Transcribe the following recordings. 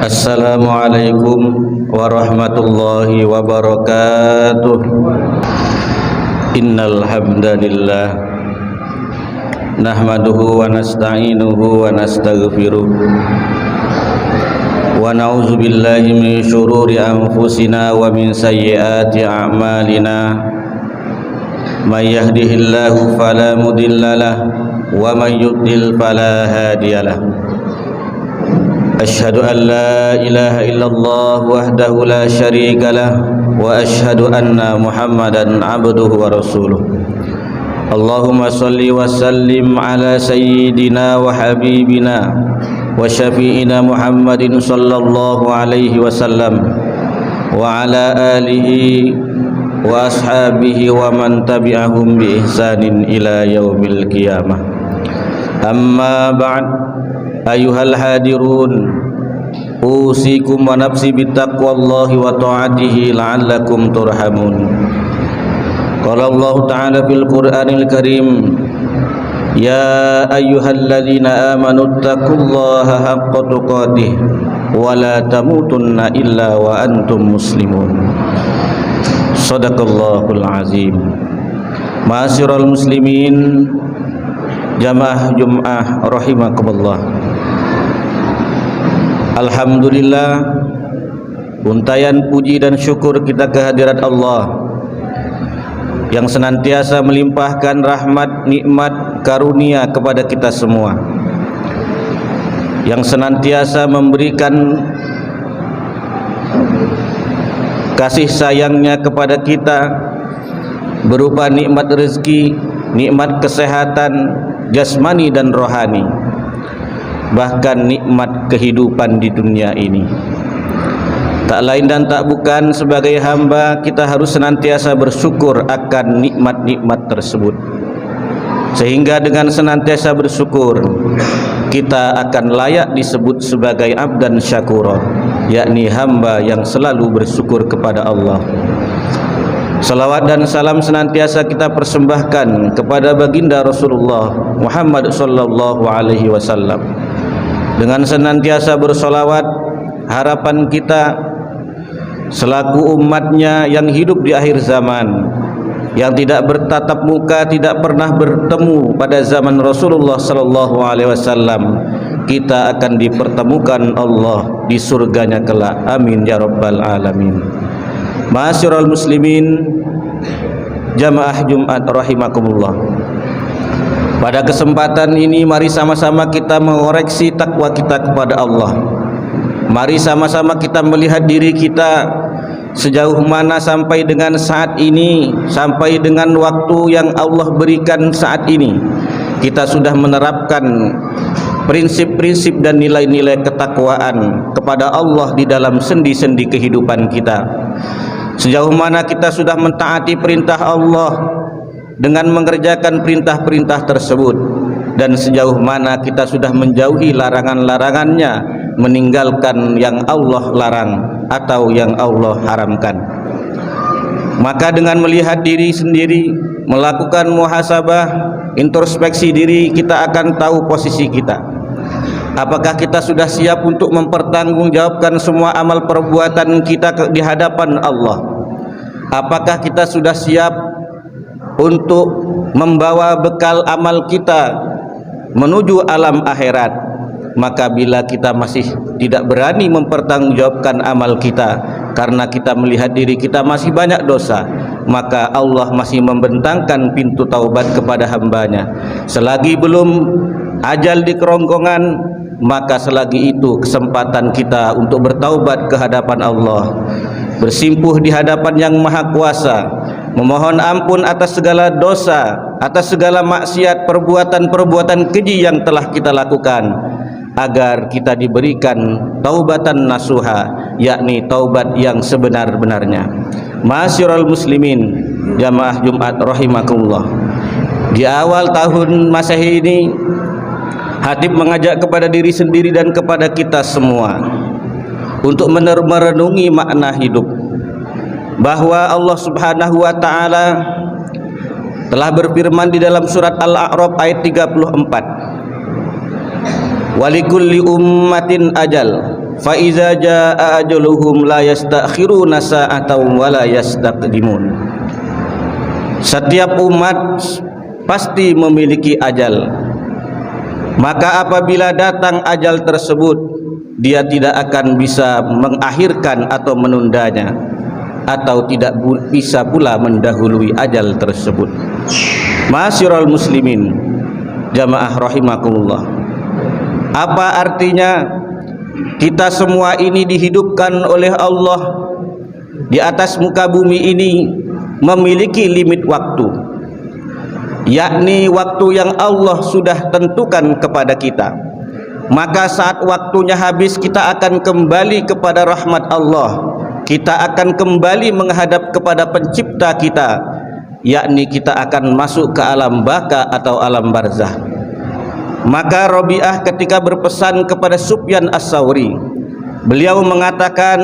Assalamualaikum warahmatullahi wabarakatuh. Innal hamdalillah nahmaduhu wa nasta'inuhu wa nastaghfiruh wa na'udzu billahi min syururi anfusina wa min sayyiati a'malina. May yahdihillahu fala mudhillalah wa may yudlil fala hadiyalah. Asyhadu an la ilaha illallah wahdahu la syarika lah wa asyhadu anna Muhammadan abduhu wa rasuluh. Allahumma salli wa sallim ala sayyidina wa habibina wa syafi'ina Muhammadin sallallahu alaihi wasallam wa ala alihi wa ashabihi wa man tabi'ahum bi ihsanin ila yaumil qiyamah. Amma ba'd. Ayuhal hadirun, usikum wa nafsi bittaqwallahi wa ta'atihi la'allakum turhamun. Qala Allah Ta'ala fil Qur'anil Karim, ya ayyuhalladzina amanu taqullaha haqqa tuqatih wa la tamutunna illa wa antum muslimun. Shadaqallahul azim. Ma'asyiral muslimin, jamaah Jum'ah rahimakumullah. Alhamdulillah, untayan puji dan syukur kita kehadirat Allah yang senantiasa melimpahkan rahmat, nikmat, karunia kepada kita semua, yang senantiasa memberikan kasih sayangnya kepada kita berupa nikmat rezeki, nikmat kesehatan jasmani dan rohani, bahkan nikmat kehidupan di dunia ini. Tak lain dan tak bukan, sebagai hamba kita harus senantiasa bersyukur akan nikmat-nikmat tersebut, sehingga dengan senantiasa bersyukur kita akan layak disebut sebagai abdan syakura, yakni hamba yang selalu bersyukur kepada Allah. Salawat dan salam senantiasa kita persembahkan kepada baginda Rasulullah Muhammad sallallahu alaihi wasallam. Dengan senantiasa bersolawat, harapan kita selaku umatnya yang hidup di akhir zaman, yang tidak bertatap muka, tidak pernah bertemu pada zaman Rasulullah sallallahu alaihi wasallam, kita akan dipertemukan Allah di surganya kelak. Amin ya rabbal alamin. Ma'asyiral muslimin, jamaah Jumat rahimakumullah. Pada kesempatan ini mari sama-sama kita mengoreksi takwa kita kepada Allah. Mari sama-sama kita melihat diri kita sejauh mana sampai dengan saat ini, sampai dengan waktu yang Allah berikan saat ini, kita sudah menerapkan prinsip-prinsip dan nilai-nilai ketakwaan kepada Allah di dalam sendi-sendi kehidupan kita. Sejauh mana kita sudah mentaati perintah Allah dengan mengerjakan perintah-perintah tersebut, dan sejauh mana kita sudah menjauhi larangan-larangannya, meninggalkan yang Allah larang atau yang Allah haramkan. Maka dengan melihat diri sendiri, melakukan muhasabah, introspeksi diri, kita akan tahu posisi kita. Apakah kita sudah siap untuk mempertanggungjawabkan semua amal perbuatan kita di hadapan Allah? Apakah kita sudah siap untuk membawa bekal amal kita menuju alam akhirat? Maka bila kita masih tidak berani mempertanggungjawabkan amal kita karena kita melihat diri kita masih banyak dosa, maka Allah masih membentangkan pintu taubat kepada hambanya. Selagi belum ajal di kerongkongan, maka selagi itu kesempatan kita untuk bertaubat ke hadapan Allah, bersimpuh di hadapan yang maha kuasa, memohon ampun atas segala dosa, atas segala maksiat, perbuatan-perbuatan keji yang telah kita lakukan, agar kita diberikan taubatan nasuha, yakni taubat yang sebenar-benarnya. Ma'asyiral muslimin, jamaah Jumat rahimakumullah. Di awal tahun Masehi ini, Hatib mengajak kepada diri sendiri dan kepada kita semua untuk merenungi makna hidup, bahwa Allah Subhanahu wa taala telah berfirman di dalam surat Al-A'raf ayat 34, walikulli ummatin ajal fa iza jaa ajaluhum la yastakhiruna sa'atan wa la yastaqdimun. Setiap umat pasti memiliki ajal, maka apabila datang ajal tersebut, dia tidak akan bisa mengakhirkan atau menundanya, atau tidak bisa pula mendahului ajal tersebut. Ma'asyiral muslimin, jamaah rahimakumullah, apa artinya kita semua ini dihidupkan oleh Allah di atas muka bumi ini memiliki limit waktu, yakni waktu yang Allah sudah tentukan kepada kita. Maka saat waktunya habis, kita akan kembali kepada rahmat Allah, kita akan kembali menghadap kepada pencipta kita, yakni kita akan masuk ke alam baka atau alam barzah. Maka Rabi'ah ketika berpesan kepada Sufyan As-Tsauri, beliau mengatakan,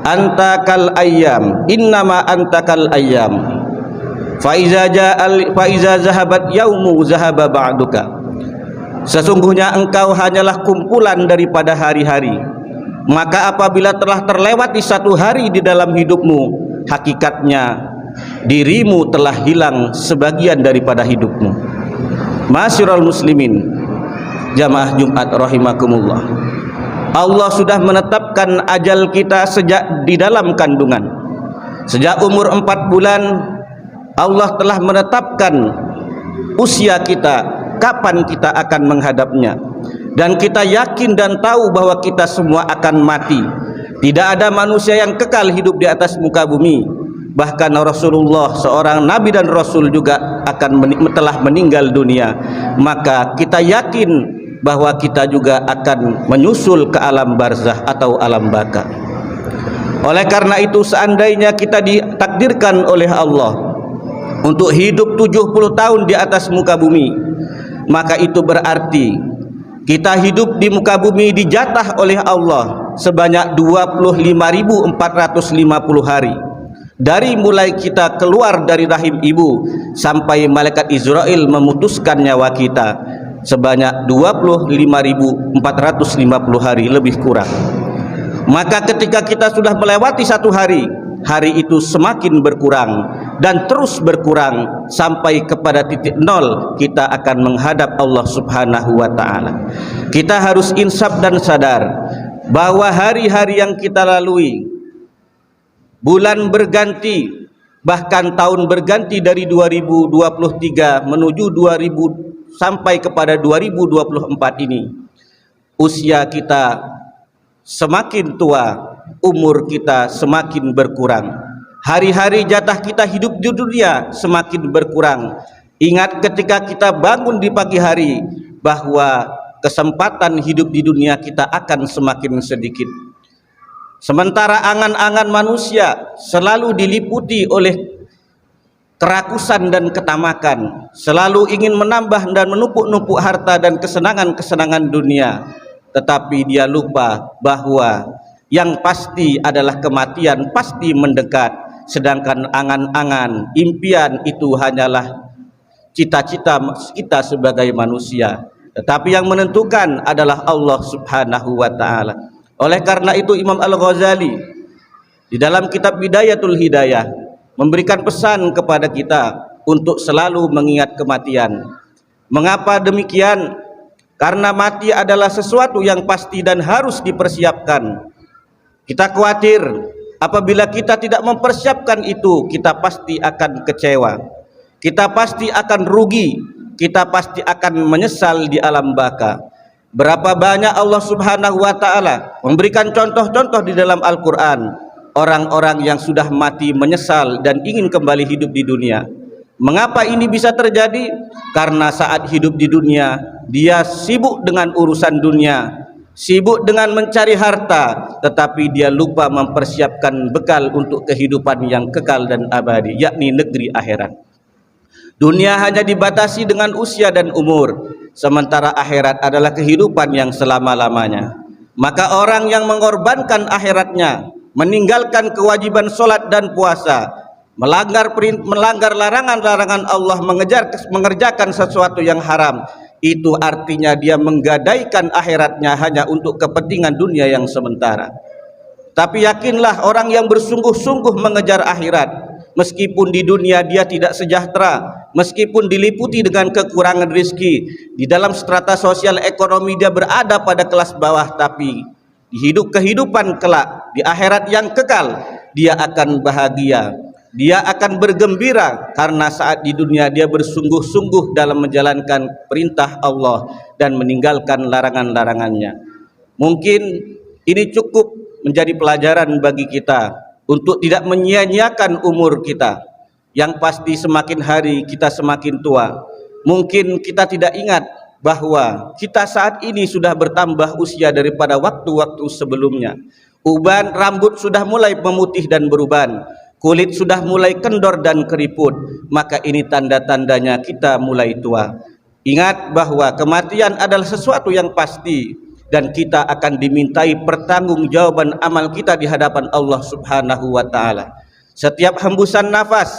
anta kal ayyam, innama anta kal ayyam, fa iza zahabat yaumu zahaba ba'duka. Sesungguhnya engkau hanyalah kumpulan daripada hari-hari, maka apabila telah terlewati satu hari di dalam hidupmu, hakikatnya dirimu telah hilang sebagian daripada hidupmu. Ma'asyiral muslimin, jamaah Jumat rahimakumullah, Allah sudah menetapkan ajal kita sejak di dalam kandungan. Sejak umur 4 bulan Allah telah menetapkan usia kita, kapan kita akan menghadapnya, dan kita yakin dan tahu bahwa kita semua akan mati. Tidak ada manusia yang kekal hidup di atas muka bumi. Bahkan Rasulullah, seorang nabi dan rasul, juga telah meninggal dunia. Maka kita yakin bahwa kita juga akan menyusul ke alam barzah atau alam baka. Oleh karena itu, seandainya kita ditakdirkan oleh Allah untuk hidup 70 tahun di atas muka bumi, maka itu berarti kita hidup di muka bumi dijatah oleh Allah sebanyak 25.450 hari. Dari mulai kita keluar dari rahim ibu sampai malaikat Israel memutuskan nyawa kita, sebanyak 25.450 hari lebih kurang. Maka ketika kita sudah melewati satu hari, hari itu semakin berkurang dan terus berkurang sampai kepada titik nol, kita akan menghadap Allah Subhanahu wa ta'ala. Kita harus insaf dan sadar bahwa hari-hari yang kita lalui, bulan berganti, bahkan tahun berganti dari 2023 menuju 2000 sampai kepada 2024 ini, usia kita semakin tua, umur kita semakin berkurang, hari-hari jatah kita hidup di dunia semakin berkurang. Ingat ketika kita bangun di pagi hari bahwa kesempatan hidup di dunia kita akan semakin sedikit. Sementara angan-angan manusia selalu diliputi oleh kerakusan dan ketamakan, selalu ingin menambah dan menumpuk-numpuk harta dan kesenangan-kesenangan dunia, tetapi dia lupa bahwa yang pasti adalah kematian pasti mendekat. Sedangkan angan-angan, impian itu hanyalah cita-cita kita sebagai manusia, tetapi yang menentukan adalah Allah Subhanahu wa ta'ala. Oleh karena itu, Imam Al-Ghazali di dalam kitab Bidayatul Hidayah memberikan pesan kepada kita untuk selalu mengingat kematian. Mengapa demikian? Karena mati adalah sesuatu yang pasti dan harus dipersiapkan. Kita khawatir apabila kita tidak mempersiapkan itu, kita pasti akan kecewa, kita pasti akan rugi, kita pasti akan menyesal di alam baka. Berapa banyak Allah Subhanahu wa ta'ala memberikan contoh-contoh di dalam Al-Quran, orang-orang yang sudah mati menyesal dan ingin kembali hidup di dunia. Mengapa ini bisa terjadi? Karena saat hidup di dunia, dia sibuk dengan urusan dunia, sibuk dengan mencari harta, tetapi dia lupa mempersiapkan bekal untuk kehidupan yang kekal dan abadi, yakni negeri akhirat. Dunia hanya dibatasi dengan usia dan umur, sementara akhirat adalah kehidupan yang selama-lamanya. Maka orang yang mengorbankan akhiratnya, meninggalkan kewajiban sholat dan puasa, melanggar larangan-larangan Allah, mengerjakan sesuatu yang haram, itu artinya dia menggadaikan akhiratnya hanya untuk kepentingan dunia yang sementara. Tapi yakinlah orang yang bersungguh-sungguh mengejar akhirat, meskipun di dunia dia tidak sejahtera, meskipun diliputi dengan kekurangan rezeki, di dalam strata sosial ekonomi dia berada pada kelas bawah, tapi di kehidupan kelak, di akhirat yang kekal, dia akan bahagia, dia akan bergembira karena saat di dunia dia bersungguh-sungguh dalam menjalankan perintah Allah dan meninggalkan larangan-larangannya. Mungkin ini cukup menjadi pelajaran bagi kita untuk tidak menyia-nyiakan umur kita. Yang pasti semakin hari kita semakin tua. Mungkin kita tidak ingat bahwa kita saat ini sudah bertambah usia daripada waktu-waktu sebelumnya. Uban rambut sudah mulai memutih dan beruban, kulit sudah mulai kendor dan keriput. Maka ini tanda-tandanya kita mulai tua. Ingat bahwa kematian adalah sesuatu yang pasti, dan kita akan dimintai pertanggungjawaban amal kita di hadapan Allah Subhanahu wa taala. Setiap hembusan nafas,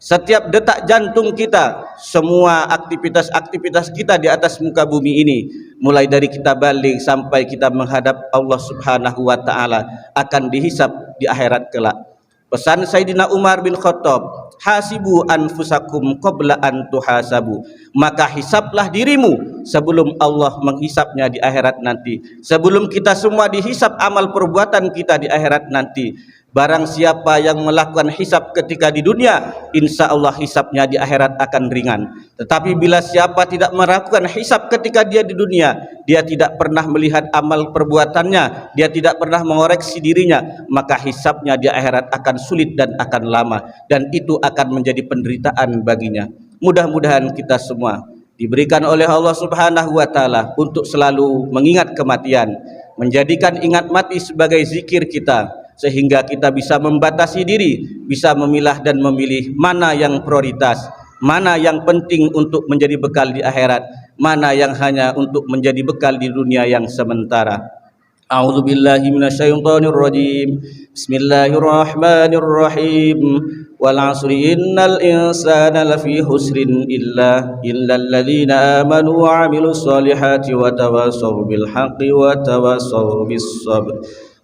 setiap detak jantung kita, semua aktivitas-aktivitas kita di atas muka bumi ini, mulai dari kita balik sampai kita menghadap Allah Subhanahu wa taala, akan dihisab di akhirat kelak. Pesan Sayyidina Umar bin Khattab, hasibu anfusakum qabla an tuhasabu. Maka hisablah dirimu sebelum Allah menghisapnya di akhirat nanti, sebelum kita semua dihisap amal perbuatan kita di akhirat nanti. Barang siapa yang melakukan hisab ketika di dunia, insya Allah hisabnya di akhirat akan ringan. Tetapi bila siapa tidak melakukan hisab ketika dia di dunia, dia tidak pernah melihat amal perbuatannya, dia tidak pernah mengoreksi dirinya, maka hisabnya di akhirat akan sulit dan akan lama, dan itu akan menjadi penderitaan baginya. Mudah-mudahan kita semua diberikan oleh Allah Subhanahu wa taala untuk selalu mengingat kematian, menjadikan ingat mati sebagai zikir kita, sehingga kita bisa membatasi diri, bisa memilah dan memilih mana yang prioritas, mana yang penting untuk menjadi bekal di akhirat, mana yang hanya untuk menjadi bekal di dunia yang sementara. A'udzubillahi minasyaitonirrajim. Bismillahirrahmanirrahim. Wal 'asri innal insana lafi husrin illal ladzina amanu wa 'amilus solihati wa tawassaw bil haqqi wa tawassaw bis sabr.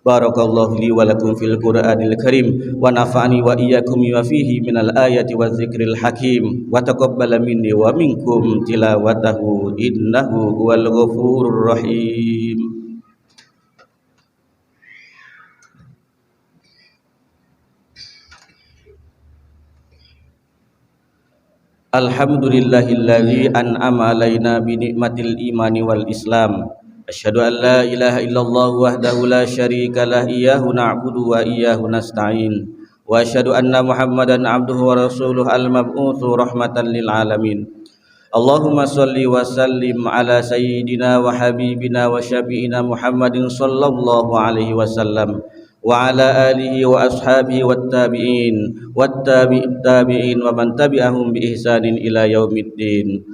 Barakallahu li wa lakum fil Qur'anil Karim wa nafa'ani wa iyyakum bima fihi minal ayati waz zikril hakim wa taqabbala minni wa minkum tilawatahu innahu huwal ghafurur rahim. Alhamdulillahilladzi an'ama alaina bi ni'matil imani wal islam. Asyhadu an la ilaha illallah wahdahu la syarika lah, iyyahu na'budu wa iyyahu nasta'in. Wa asyhadu anna Muhammadan abduhu wa rasuluhu al-mab'utsu rahmatan lil alamin. Allahumma shalli wa sallim ala sayyidina wa habibina wa syafi'ina Muhammadin sallallahu alaihi wasallam wa ala alihi wa ashabihi wat tabi'in wa man tabi'ahum bi ihsanin ila yaumiddin.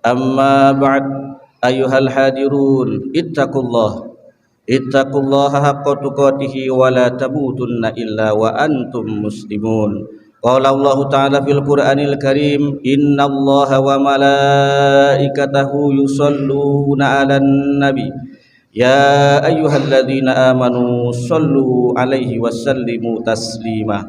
Amma ba'd. Ayuhal hadirun, ittaqullaha haqqa tuqatih wa la tamutunna illa wa antum muslimun. Qala Allah Ta'ala fil Qur'anil Karim, innallaha wa malaikatahu yusalluna 'alan nabi ya ayyuhalladzina amanu sallu 'alaihi wa sallimu taslima.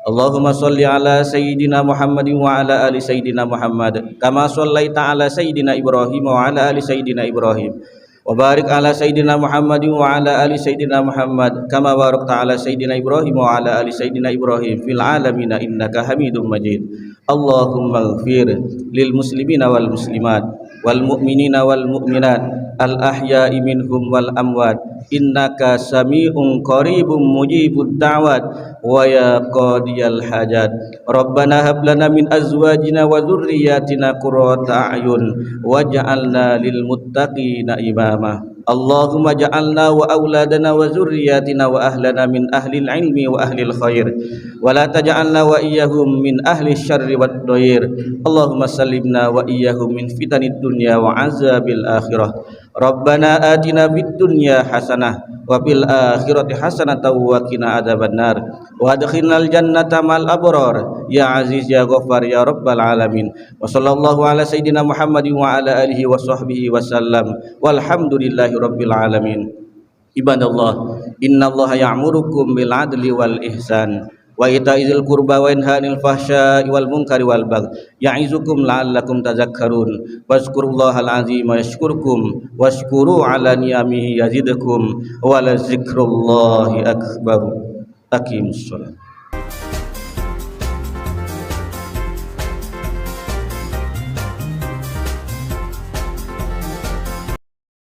Allahumma salli ala sayyidina Muhammadin wa ala ali sayyidina Muhammad kama sallaita ala sayyidina Ibrahim wa ala ali sayyidina Ibrahim wa barik ala sayyidina Muhammadin wa ala ali sayyidina Muhammad kama barakta ala sayyidina Ibrahim wa ala ali sayyidina Ibrahim fil alamin innaka Hamidum Majid. Allahumma ighfir lil muslimina wal muslimat wal mu'minina wal mu'minat al ahya'i minhum wal amwat innaka sami'un qaribun mujibud da'wat wa ya qadiyal hajat. Rabbana hab lana min azwajina wa dhurriyyatina qurrata a'yun waj'alna lil muttaqina imama. اللهم اجعلنا وأولادنا وذرياتنا وأهلنا من أهل العلم وأهل الخير ولا تجعلنا وإياهم من أهل الشر والضير اللهم سلمنا وإياهم من فتن الدنيا وعذاب الآخرة ربنا آتنا في الدنيا حسنة وفي الآخرة حسنة وقنا عذاب النار وادخلنا الجنة مع الأبرار يا عزيز يا غفار يا رب العالمين وصلى الله على سيدنا محمد وعلى آله وصحبه وسلم والحمد لله رب العالمين عباد الله إن الله يأمركم بالعدل والإحسان وإيتاء ذي القربى وينهى عن الفحشاء والمنكر والبغي يعظكم لعلكم تذكرون واذكروا الله العظيم يشكركم واشكروا على نعمه يزدكم ولذكر الله أكبر أقيموا الصلاة